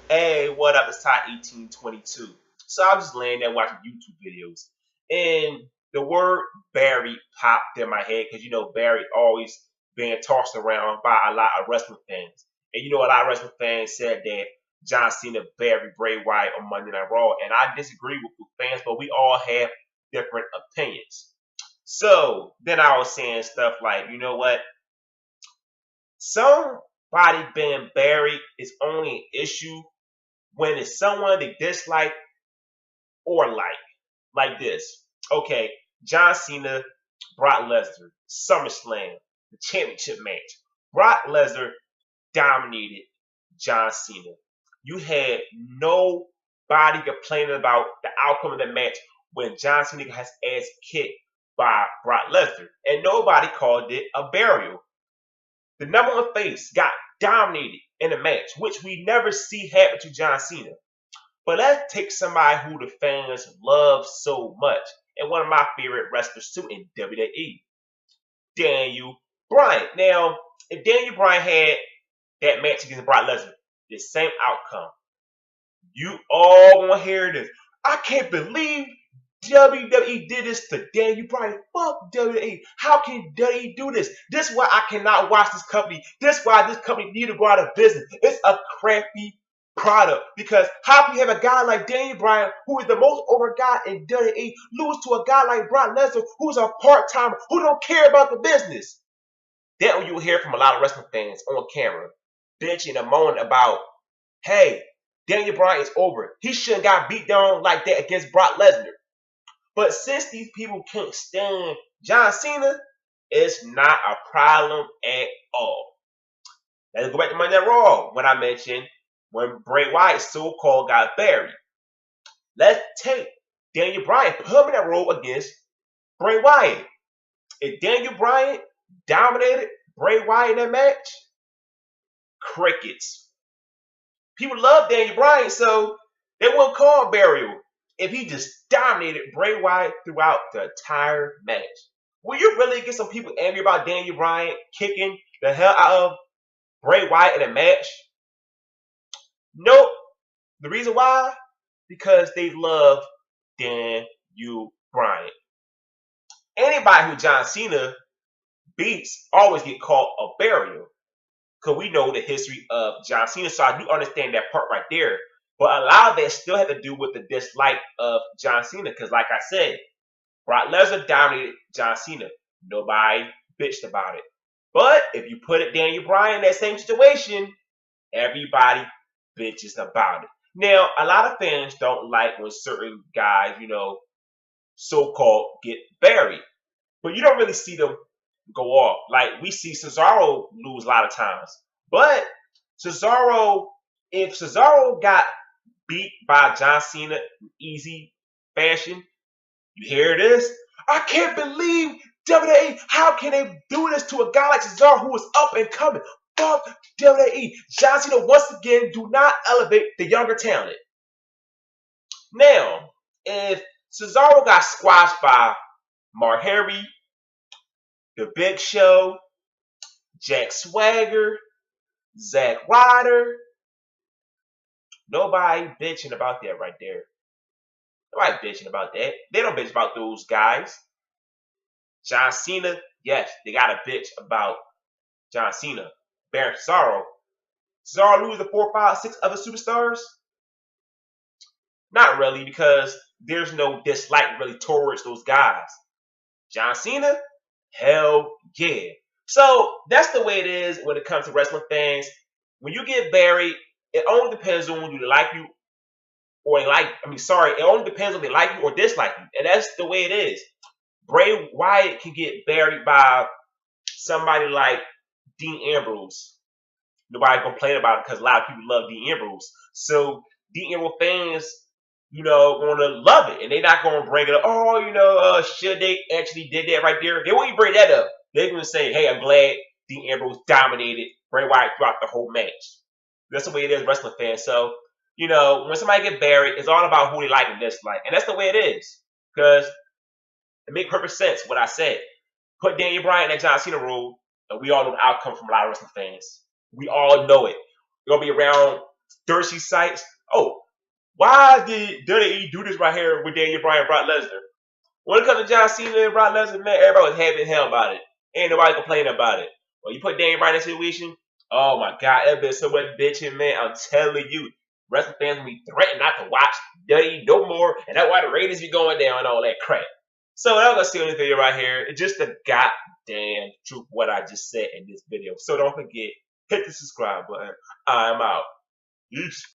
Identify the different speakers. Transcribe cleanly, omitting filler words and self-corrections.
Speaker 1: Hey, what up? It's Ty 1822. So I was just laying there watching YouTube videos, and the word Barry popped in my head because Barry always being tossed around by a lot of wrestling fans, and a lot of wrestling fans said that John Cena buried Bray Wyatt on Monday Night Raw, and I disagree with the fans, but we all have different opinions. So then I was saying stuff like, you know what? Somebody being buried is only an issue when it's someone they dislike or like. Like this. Okay, John Cena, Brock Lesnar, SummerSlam, the championship match. Brock Lesnar dominated John Cena. You had nobody complaining about the outcome of the match when John Cena got his ass kicked by Brock Lesnar. And nobody called it a burial. The number one face got dominated in a match, which we never see happen to John Cena. But let's take somebody who the fans love so much, and one of my favorite wrestlers too in WWE, Daniel Bryan. Now, if Daniel Bryan had that match against Brock Lesnar, the same outcome, you all gonna hear this. I can't believe WWE did this to Daniel Bryan. Fuck WWE. How can WWE do this? This is why I cannot watch this company. This is why this company need to go out of business. It's a crappy product. Because how can you have a guy like Daniel Bryan, who is the most over guy in WWE, lose to a guy like Brock Lesnar, who's a part-timer, who don't care about the business? That what you hear from a lot of wrestling fans on camera, bitching and moaning about, hey, Daniel Bryan is over. He shouldn't got beat down like that against Brock Lesnar. But since these people can't stand John Cena, it's not a problem at all. Let's go back to Monday Night Raw when I mentioned when Bray Wyatt so-called got buried. Let's take Daniel Bryan, put him in that role against Bray Wyatt. If Daniel Bryan dominated Bray Wyatt in that match, crickets. People love Daniel Bryan, so they wouldn't call burial if he just dominated Bray Wyatt throughout the entire match. Will you really get some people angry about Daniel Bryan kicking the hell out of Bray Wyatt in a match? Nope. The reason why? Because they love Daniel Bryan. Anybody who John Cena beats always get called a burial. Because we know the history of John Cena, so I do understand that part right there. But a lot of that still had to do with the dislike of John Cena. Because like I said, Brock Lesnar dominated John Cena. Nobody bitched about it. But if you put it Daniel Bryan in that same situation, everybody bitches about it. Now, a lot of fans don't like when certain guys, so-called get buried. But you don't really see them go off. Like, we see Cesaro lose a lot of times. But Cesaro, if Cesaro got beat by John Cena in easy fashion, you hear this? I can't believe WWE, how can they do this to a guy like Cesaro who is up and coming? Fuck WWE. John Cena, once again, do not elevate the younger talent. Now, if Cesaro got squashed by Mark Henry, The Big Show, Jack Swagger, Zack Ryder, nobody bitching about that right there. Nobody bitching about that. They don't bitch about those guys. John Cena, yes, they got a bitch about John Cena. Baron Cesaro. Cesaro lose the 4, 5, 6 other superstars? Not really, because there's no dislike really towards those guys. John Cena? Hell yeah. So that's the way it is when it comes to wrestling fans. When you get buried, it only depends on whether they like you or they like. It only depends on they like you or dislike you, and that's the way it is. Bray Wyatt can get buried by somebody like Dean Ambrose. Nobody complain about it because a lot of people love Dean Ambrose. So Dean Ambrose fans, gonna love it, and they're not gonna bring it up. Oh, should they actually did that right there? They won't even bring that up. They're gonna say, "Hey, I'm glad Dean Ambrose dominated Bray Wyatt throughout the whole match." That's the way it is, wrestling fans. So, when somebody get buried, it's all about who they like and dislike, and that's the way it is. Because it makes perfect sense what I said. Put Daniel Bryan in that John Cena role, and we all know the outcome from a lot of wrestling fans. We all know it. They're gonna be around thirsty sites. Oh, why did WWE do this right here with Daniel Bryan and Brock Lesnar? When it comes to John Cena and Brock Lesnar, man, everybody was having hell about it. Ain't nobody complaining about it. When you put Daniel Bryan in that situation, oh my God, there's been so much bitching, man. I'm telling you, wrestling fans will be threatened not to watch WWE no more, and that's why the ratings be going down and all that crap. So I'm gonna see on this video right here. It's just the goddamn truth what I just said in this video. So don't forget, hit the subscribe button. I'm out. Peace.